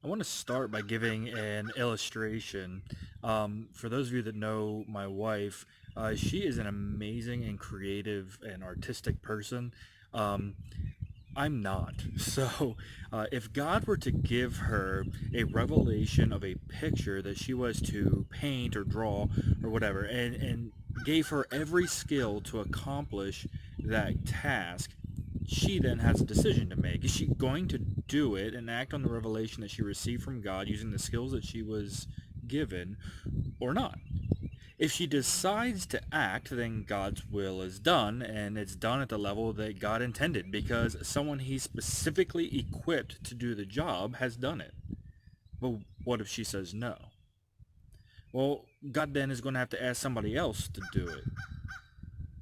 I want to start by giving an illustration. For those of you that know my wife, she is an amazing and creative and artistic person. Um, I'm not. So, if God were to give her a revelation of a picture that she was to paint or draw or whatever, and gave her every skill to accomplish that task, she then has a decision to make. Is she going to do it and act on the revelation that she received from God using the skills that she was given or not? If she decides to act, then God's will is done, and it's done at the level that God intended because someone he specifically equipped to do the job has done it. But what if she says no? Well, God then is going to have to ask somebody else to do it.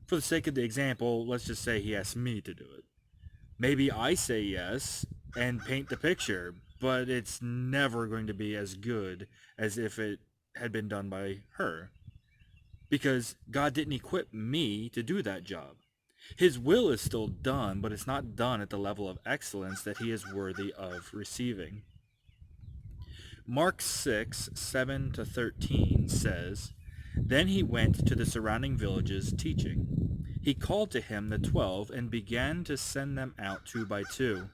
For the sake of the example, let's just say he asks me to do it. Maybe I say yes and paint the picture, but it's never going to be as good as if it had been done by her. Because God didn't equip me to do that job. His will is still done, but it's not done at the level of excellence that he is worthy of receiving. Mark 6, 7 to 13 says, Then he went to the surrounding villages teaching. He called to him the 12 and began to send them out two by two.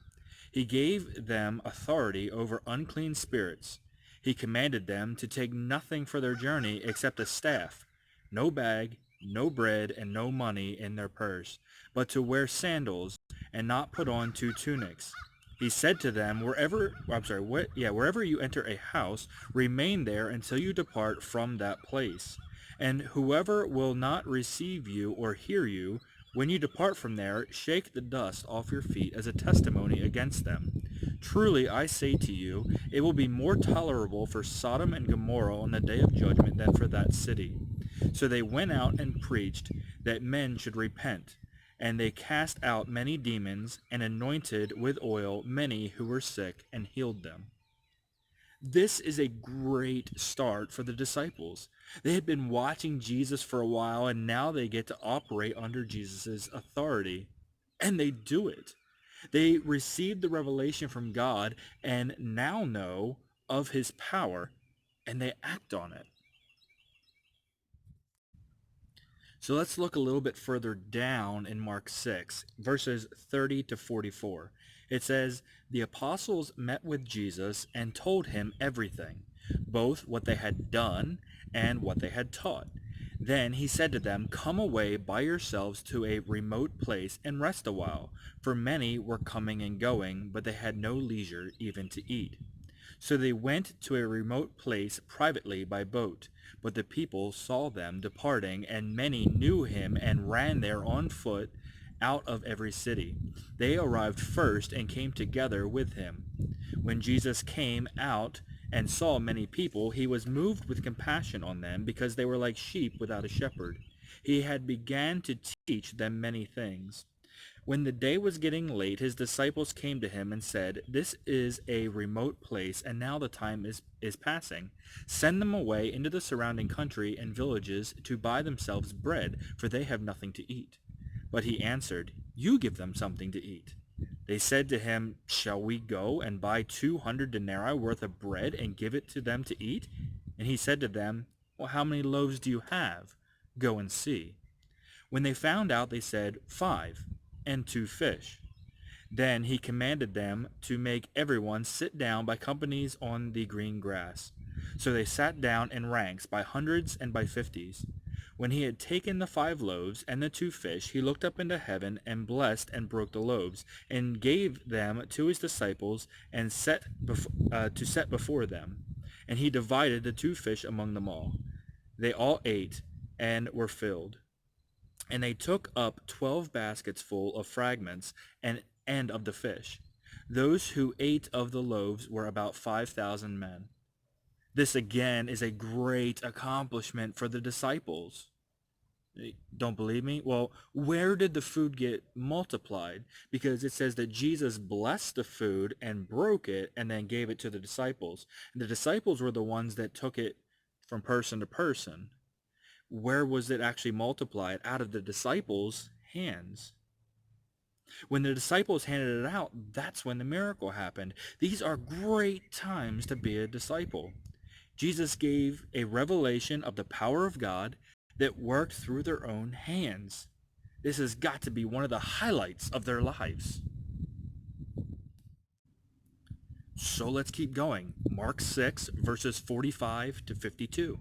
He gave them authority over unclean spirits. He commanded them to take nothing for their journey except a staff, no bag, no bread, and no money in their purse, but to wear sandals and not put on two tunics. He said to them, wherever you enter a house, remain there until you depart from that place. And whoever will not receive you or hear you, when you depart from there, shake the dust off your feet as a testimony against them. Truly I say to you, it will be more tolerable for Sodom and Gomorrah on the day of judgment than for that city. So they went out and preached that men should repent. And they cast out many demons and anointed with oil many who were sick and healed them. This is a great start for the disciples. They had been watching Jesus for a while, and now they get to operate under Jesus' authority. And they do it. They received the revelation from God and now know of his power, and they act on it. So let's look a little bit further down in Mark 6, verses 30 to 44. It says, The apostles met with Jesus and told him everything, both what they had done and what they had taught. Then he said to them, Come away by yourselves to a remote place and rest a while, for many were coming and going, but they had no leisure even to eat. So they went to a remote place privately by boat. But the people saw them departing, and many knew him and ran there on foot out of every city. They arrived first and came together with him. When Jesus came out and saw many people, he was moved with compassion on them, because they were like sheep without a shepherd. He had began to teach them many things. When the day was getting late, his disciples came to him and said, This is a remote place, and now the time is passing. Send them away into the surrounding country and villages to buy themselves bread, for they have nothing to eat. But he answered, You give them something to eat. They said to him, Shall we go and buy 200 denarii worth of bread and give it to them to eat? And he said to them, Well, how many loaves do you have? Go and see. When they found out, they said, 5, and 2 fish. Then he commanded them to make everyone sit down by companies on the green grass. So they sat down in ranks by hundreds and by fifties. When he had taken the 5 loaves and the 2 fish, he looked up into heaven and blessed and broke the loaves, and gave them to his disciples and to set before them. And he divided the 2 fish among them all. They all ate and were filled. And they took up 12 baskets full of fragments and of the fish. Those who ate of the loaves were about 5,000 men. This again is a great accomplishment for the disciples. Don't believe me? Well, where did the food get multiplied? Because it says that Jesus blessed the food and broke it and then gave it to the disciples. And the disciples were the ones that took it from person to person. Where was it actually multiplied? Out of the disciples' hands. When the disciples handed it out, that's when the miracle happened. These are great times to be a disciple. Jesus gave a revelation of the power of God that worked through their own hands. This has got to be one of the highlights of their lives. So let's keep going. Mark 6, verses 45 to 52.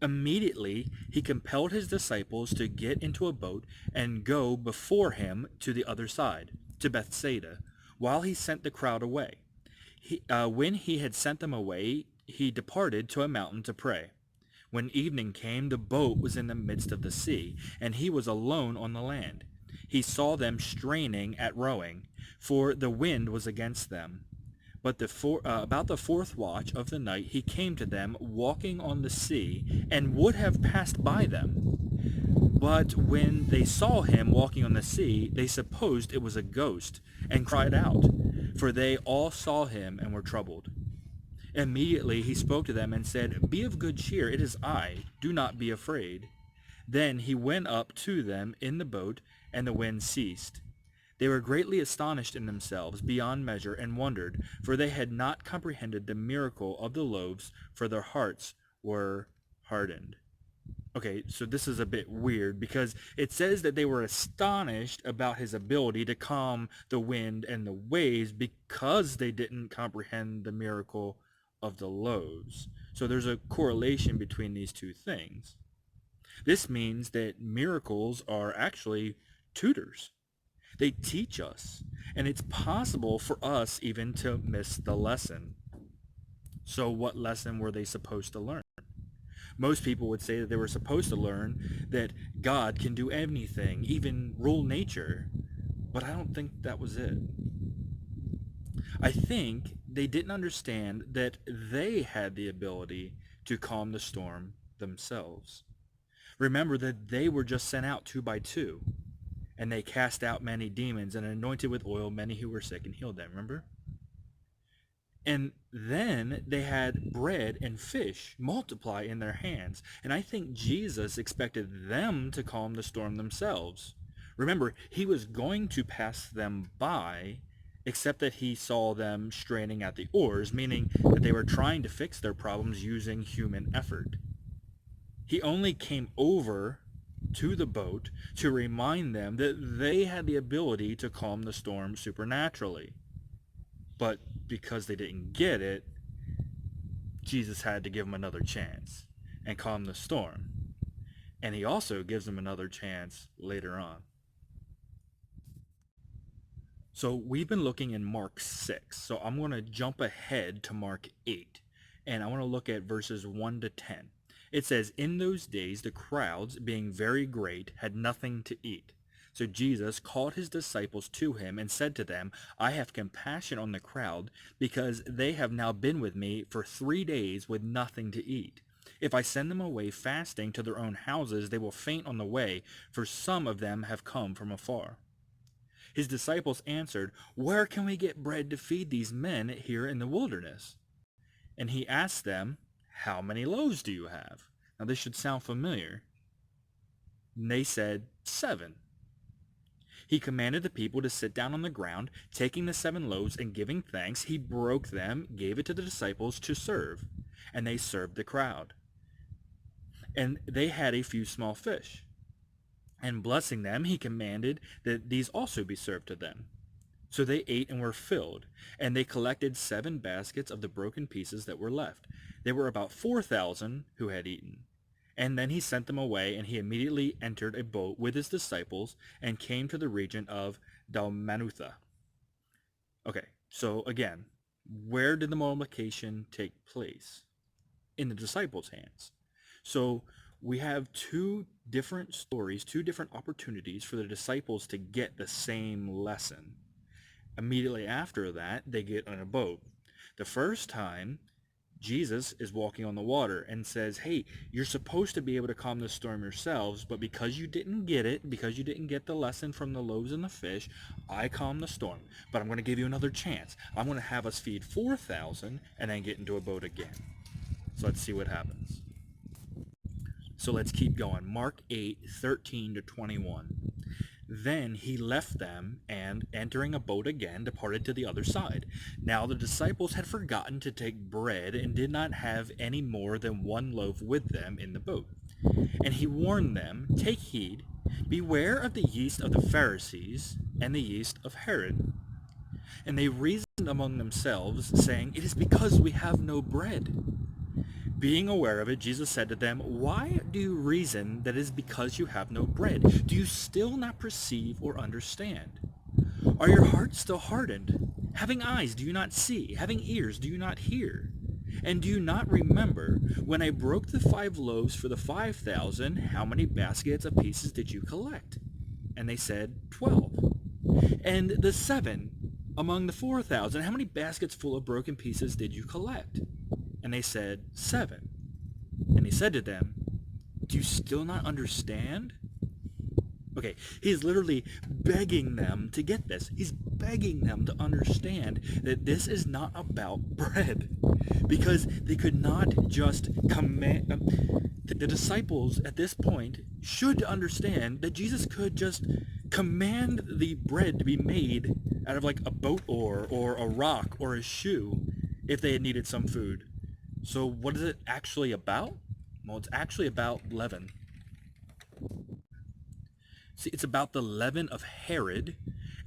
Immediately, he compelled his disciples to get into a boat and go before him to the other side, to Bethsaida, while he sent the crowd away. When he had sent them away, he departed to a mountain to pray. When evening came, the boat was in the midst of the sea, and he was alone on the land. He saw them straining at rowing, for the wind was against them. But about the fourth watch of the night he came to them walking on the sea, and would have passed by them. But when they saw him walking on the sea, they supposed it was a ghost, and cried out, for they all saw him and were troubled. Immediately he spoke to them and said, "Be of good cheer, it is I, do not be afraid." Then he went up to them in the boat, and the wind ceased. They were greatly astonished in themselves beyond measure and wondered, for they had not comprehended the miracle of the loaves, for their hearts were hardened. Okay, so this is a bit weird because it says that they were astonished about his ability to calm the wind and the waves because they didn't comprehend the miracle of the loaves. So there's a correlation between these two things. This means that miracles are actually tutors. They teach us, and it's possible for us even to miss the lesson. So what lesson were they supposed to learn? Most people would say that they were supposed to learn that God can do anything, even rule nature. But I don't think that was it. I think they didn't understand that they had the ability to calm the storm themselves. Remember that they were just sent out 2 by 2, and they cast out many demons and anointed with oil many who were sick and healed them, remember? And then they had bread and fish multiply in their hands. And I think Jesus expected them to calm the storm themselves. Remember, he was going to pass them by, except that he saw them straining at the oars, meaning that they were trying to fix their problems using human effort. He only came over to the boat to remind them that they had the ability to calm the storm supernaturally. But because they didn't get it, Jesus had to give them another chance and calm the storm. And he also gives them another chance later on. So we've been looking in Mark 6. So I'm going to jump ahead to Mark 8. And I want to look at verses 1 to 10. It says, "In those days the crowds, being very great, had nothing to eat. So Jesus called his disciples to him and said to them, I have compassion on the crowd, because they have now been with me for 3 days with nothing to eat. If I send them away fasting to their own houses, they will faint on the way, for some of them have come from afar." His disciples answered, "Where can we get bread to feed these men here in the wilderness?" And he asked them, "How many loaves do you have?" Now this should sound familiar. And they said, 7. He commanded the people to sit down on the ground. Taking the 7 loaves and giving thanks, he broke them, gave it to the disciples to serve, and they served the crowd. And they had a few small fish. And blessing them, he commanded that these also be served to them. So they ate and were filled, and they collected 7 baskets of the broken pieces that were left. There were about 4,000 who had eaten. And then he sent them away, and he immediately entered a boat with his disciples and came to the region of Dalmanutha. Okay, so again, where did the multiplication take place? In the disciples' hands. So we have 2 different stories, 2 different opportunities for the disciples to get the same lesson. Immediately after that, they get on a boat. The first time, Jesus is walking on the water and says, hey, you're supposed to be able to calm the storm yourselves, but because you didn't get it, because you didn't get the lesson from the loaves and the fish, I calm the storm. But I'm going to give you another chance. I'm going to have us feed 4,000 and then get into a boat again. So let's see what happens. So let's keep going. Mark 8, 13 to 21. Then he left them and, entering a boat again, departed to the other side. Now the disciples had forgotten to take bread and did not have any more than one loaf with them in the boat. And he warned them, "Take heed, beware of the yeast of the Pharisees and the yeast of Herod." And they reasoned among themselves, saying, "It is because we have no bread." Being aware of it, Jesus said to them, "Why do you reason that it is because you have no bread? Do you still not perceive or understand? Are your hearts still hardened? Having eyes, do you not see? Having ears, do you not hear? And do you not remember, when I broke the 5 loaves for the 5,000, how many baskets of pieces did you collect?" And they said, 12. "And the 7 among the 4,000, how many baskets full of broken pieces did you collect?" And they said, 7. And he said to them, "Do you still not understand?" Okay, he's literally begging them to get this. He's begging them to understand that this is not about bread. Because they could not just command... the disciples at this point should understand that Jesus could just command the bread to be made out of like a boat oar or a rock or a shoe if they had needed some food. So what is it actually about? Well, it's actually about leaven. See, it's about the leaven of Herod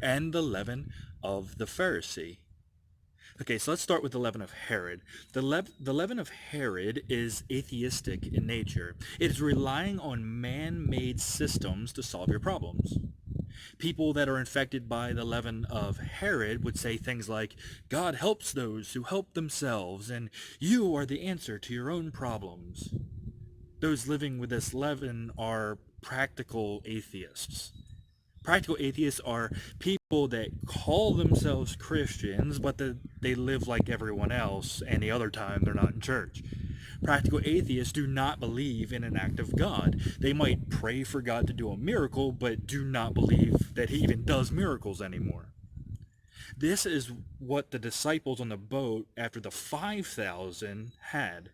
and the leaven of the Pharisee. Okay, so let's start with the leaven of Herod. The leaven of Herod is atheistic in nature. It is relying on man-made systems to solve your problems. People that are infected by the leaven of Herod would say things like, "God helps those who help themselves, and you are the answer to your own problems." Those living with this leaven are practical atheists. Practical atheists are people that call themselves Christians, but they live like everyone else, and the other time they're not in church. Practical atheists do not believe in an act of God. They might pray for God to do a miracle, but do not believe that he even does miracles anymore. This is what the disciples on the boat after the 5,000 had.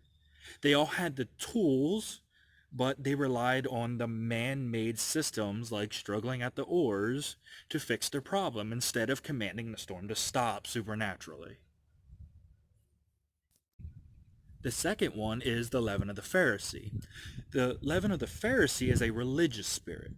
They all had the tools, but they relied on the man-made systems like struggling at the oars to fix their problem instead of commanding the storm to stop supernaturally. The second one is the leaven of the Pharisee. The leaven of the Pharisee is a religious spirit.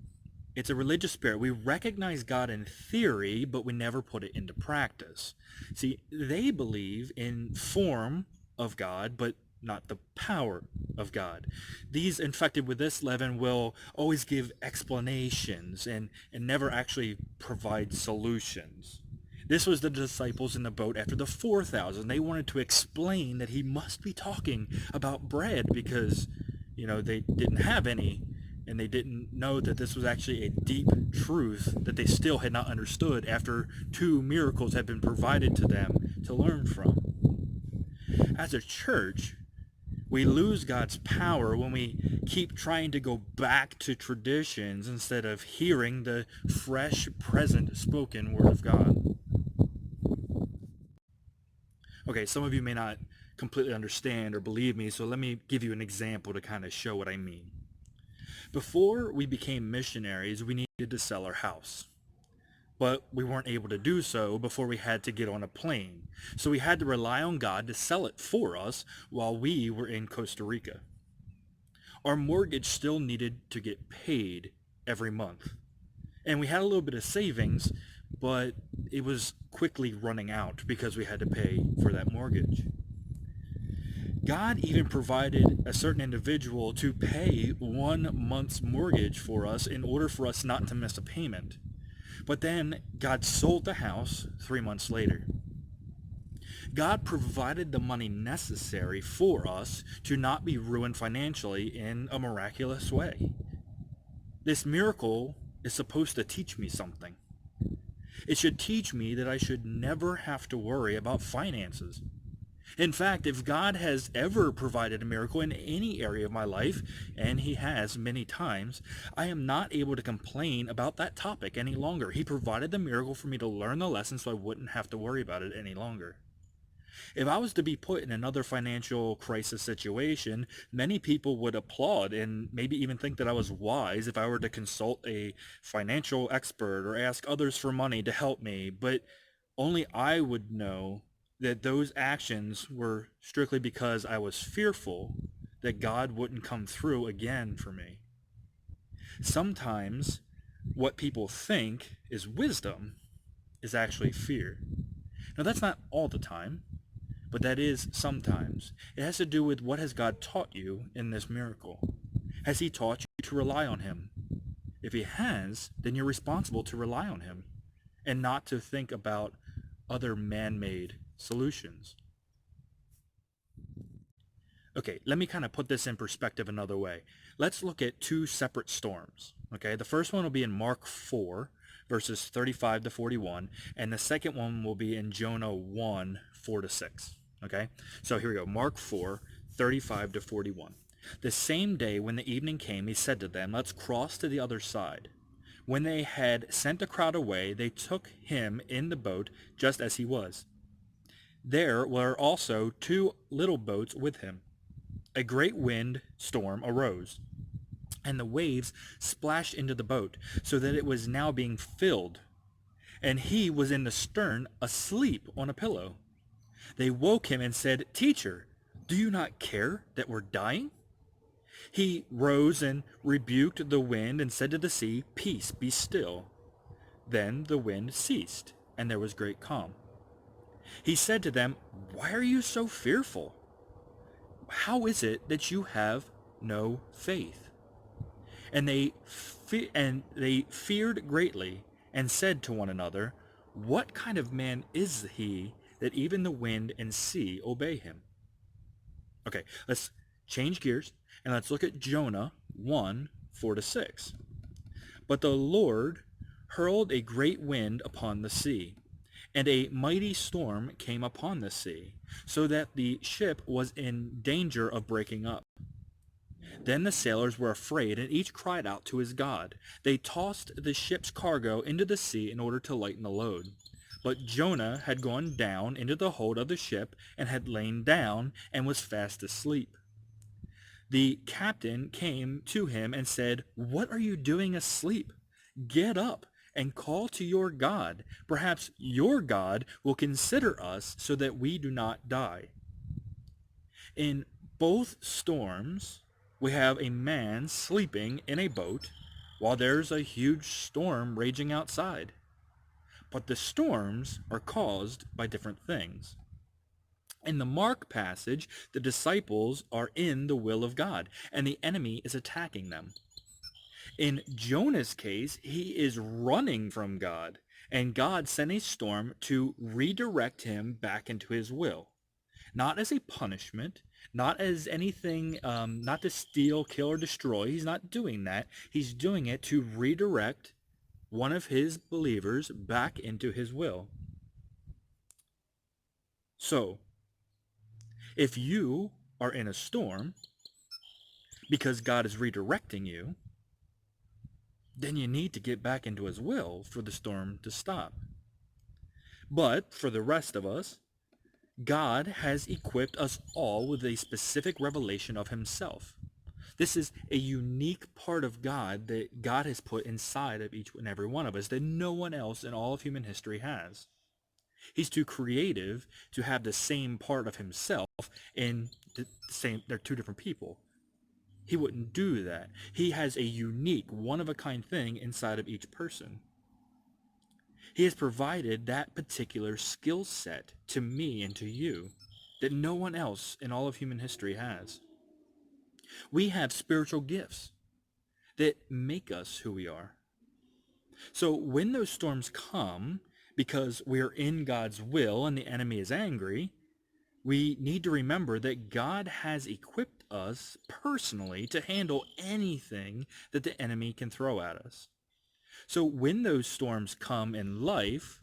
It's a religious spirit. We recognize God in theory, but we never put it into practice. See, they believe in form of God, but not the power of God. These infected with this leaven will always give explanations and never actually provide solutions. This was the disciples in the boat after the 4,000. They wanted to explain that he must be talking about bread because, they didn't have any, and they didn't know that this was actually a deep truth that they still had not understood after 2 miracles had been provided to them to learn from. As a church, we lose God's power when we keep trying to go back to traditions instead of hearing the fresh, present, spoken Word of God. Okay, some of you may not completely understand or believe me, so let me give you an example to kind of show what I mean. Before we became missionaries, we needed to sell our house. But we weren't able to do so before we had to get on a plane. So we had to rely on God to sell it for us while we were in Costa Rica. Our mortgage still needed to get paid every month. And we had a little bit of savings, but it was quickly running out because we had to pay for that mortgage. God even provided a certain individual to pay 1 month's mortgage for us in order for us not to miss a payment. But then God sold the house 3 months later. God provided the money necessary for us to not be ruined financially in a miraculous way. This miracle is supposed to teach me something. It should teach me that I should never have to worry about finances. In fact, if God has ever provided a miracle in any area of my life, and he has many times, I am not able to complain about that topic any longer. He provided the miracle for me to learn the lesson so I wouldn't have to worry about it any longer. If I was to be put in another financial crisis situation, many people would applaud and maybe even think that I was wise if I were to consult a financial expert or ask others for money to help me, but only I would know that those actions were strictly because I was fearful that God wouldn't come through again for me. Sometimes what people think is wisdom is actually fear. Now, that's not all the time, but that is sometimes. It has to do with what has God taught you in this miracle. Has he taught you to rely on him? If he has, then you're responsible to rely on him and not to think about other man-made solutions. Okay, let me kind of put this in perspective another way. Let's look at two separate storms. Okay, the first one will be in Mark 4, verses 35 to 41, and the second one will be in Jonah 1, 4 to 6. Okay, so here we go. Mark 4, 35 to 41. The same day when the evening came, he said to them, "Let's cross to the other side." When they had sent the crowd away, they took him in the boat just as he was. There were also two little boats with him. A great wind storm arose, and the waves splashed into the boat, so that it was now being filled. And he was in the stern, asleep on a pillow. They woke him and said, "Teacher, do you not care that we're dying?" He rose and rebuked the wind and said to the sea, "Peace, be still." Then the wind ceased, and there was great calm. He said to them, "Why are you so fearful? How is it that you have no faith?" And they feared greatly and said to one another, "What kind of man is he that even the wind and sea obey him?" Okay, let's change gears and let's look at Jonah 1, 4 to 6. But the Lord hurled a great wind upon the sea, and a mighty storm came upon the sea, so that the ship was in danger of breaking up. Then the sailors were afraid, and each cried out to his God. They tossed the ship's cargo into the sea in order to lighten the load. But Jonah had gone down into the hold of the ship and had lain down and was fast asleep. The captain came to him and said, "What are you doing asleep? Get up and call to your God. Perhaps your God will consider us so that we do not die." In both storms, we have a man sleeping in a boat while there's a huge storm raging outside. But the storms are caused by different things. In the Mark passage, the disciples are in the will of God, and the enemy is attacking them. In Jonah's case, he is running from God, and God sent a storm to redirect him back into his will. Not as a punishment, not as anything, not to steal, kill, or destroy. He's not doing that. He's doing it to redirect one of his believers back into his will. So, if you are in a storm because God is redirecting you, then you need to get back into his will for the storm to stop. But for the rest of us, God has equipped us all with a specific revelation of himself. This is a unique part of God that God has put inside of each and every one of us that no one else in all of human history has. He's too creative to have the same part of himself in the same, they're two different people. He wouldn't do that. He has a unique, one-of-a-kind thing inside of each person. He has provided that particular skill set to me and to you that no one else in all of human history has. We have spiritual gifts that make us who we are. So when those storms come, because we're in God's will and the enemy is angry, we need to remember that God has equipped us personally to handle anything that the enemy can throw at us. So when those storms come in life,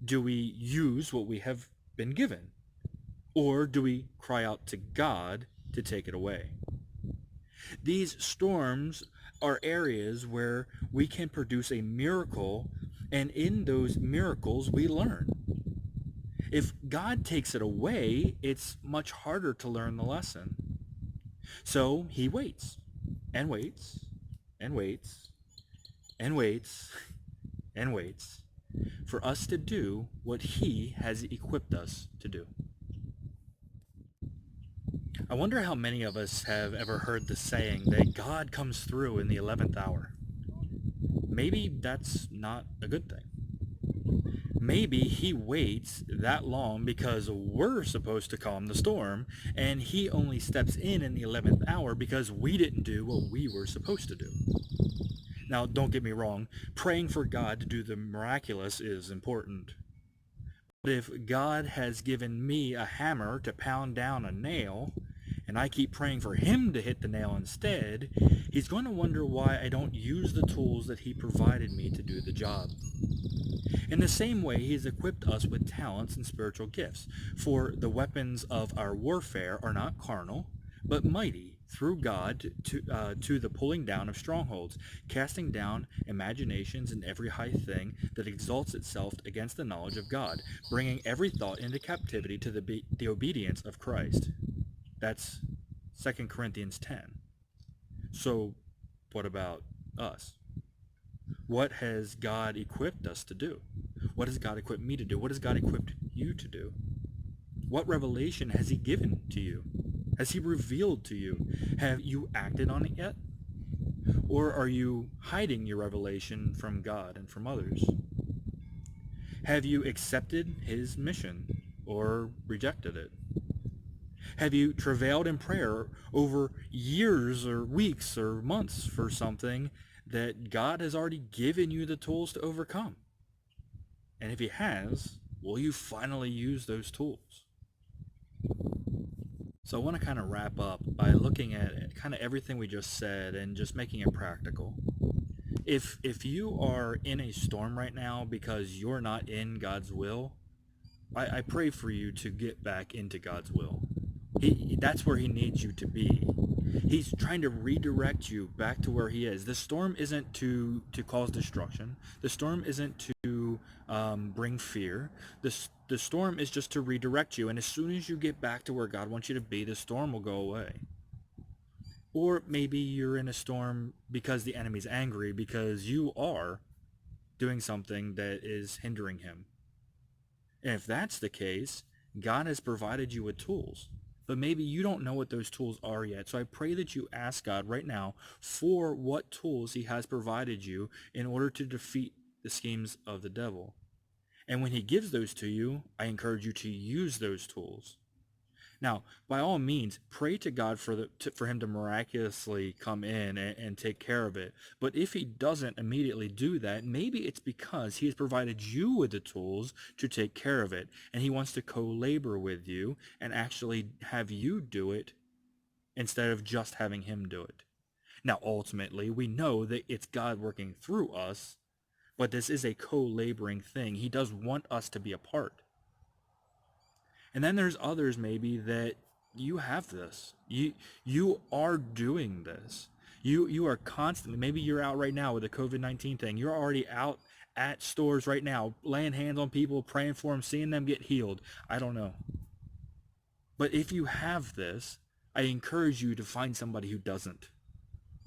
do we use what we have been given? Or do we cry out to God to take it away? These storms are areas where we can produce a miracle, and in those miracles we learn. If God takes it away, it's much harder to learn the lesson. So he waits and waits and waits and waits and waits for us to do what he has equipped us to do. I wonder how many of us have ever heard the saying that God comes through in the 11th hour. Maybe that's not a good thing. Maybe he waits that long because we're supposed to calm the storm, and he only steps in the 11th hour because we didn't do what we were supposed to do. Now, don't get me wrong, praying for God to do the miraculous is important. But if God has given me a hammer to pound down a nail, and I keep praying for him to hit the nail instead, he's going to wonder why I don't use the tools that he provided me to do the job. In the same way, he has equipped us with talents and spiritual gifts, for the weapons of our warfare are not carnal, but mighty through God to the pulling down of strongholds, casting down imaginations and every high thing that exalts itself against the knowledge of God, bringing every thought into captivity to the obedience of Christ. That's 2 Corinthians 10. So what about us? What has God equipped us to do? What has God equipped me to do? What has God equipped you to do? What revelation has he given to you? Has he revealed to you? Have you acted on it yet? Or are you hiding your revelation from God and from others? Have you accepted his mission or rejected it? Have you travailed in prayer over years or weeks or months for something that God has already given you the tools to overcome? And if he has, will you finally use those tools? So I want to kind of wrap up by looking at kind of everything we just said and just making it practical. If you are in a storm right now because you're not in God's will, I pray for you to get back into God's will. That's where he needs you to be. He's trying to redirect you back to where he is. The storm isn't to cause destruction. The storm isn't to bring fear. The storm is just to redirect you. And as soon as you get back to where God wants you to be, the storm will go away. Or maybe you're in a storm because the enemy's angry because you are doing something that is hindering him. And if that's the case, God has provided you with tools. But maybe you don't know what those tools are yet. So I pray that you ask God right now for what tools he has provided you in order to defeat the schemes of the devil. And when he gives those to you, I encourage you to use those tools. Now, by all means, pray to God for him to miraculously come in and take care of it. But if he doesn't immediately do that, maybe it's because he has provided you with the tools to take care of it, and he wants to co-labor with you and actually have you do it instead of just having him do it. Now, ultimately, we know that it's God working through us, but this is a co-laboring thing. He does want us to be a part. And then there's others maybe that you have this. You are doing this. You are constantly, maybe you're out right now with the COVID-19 thing. You're already out at stores right now, laying hands on people, praying for them, seeing them get healed. I don't know. But if you have this, I encourage you to find somebody who doesn't,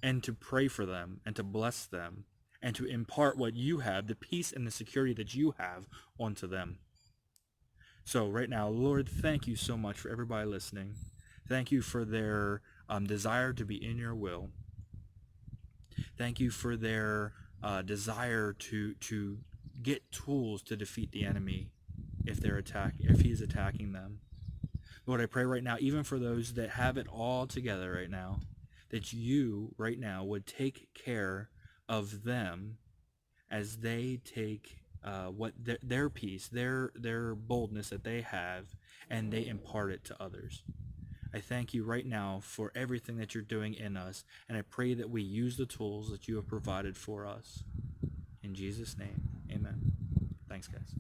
and to pray for them and to bless them and to impart what you have, the peace and the security that you have, onto them. So right now, Lord, thank you so much for everybody listening. Thank you for their desire to be in your will. Thank you for their desire to get tools to defeat the enemy if he's attacking them. Lord, I pray right now, even for those that have it all together right now, that you right now would take care of them as they take what their peace, their boldness that they have, and they impart it to others. I thank you right now for everything that you're doing in us, and I pray that we use the tools that you have provided for us. In Jesus' name, amen. Thanks, guys.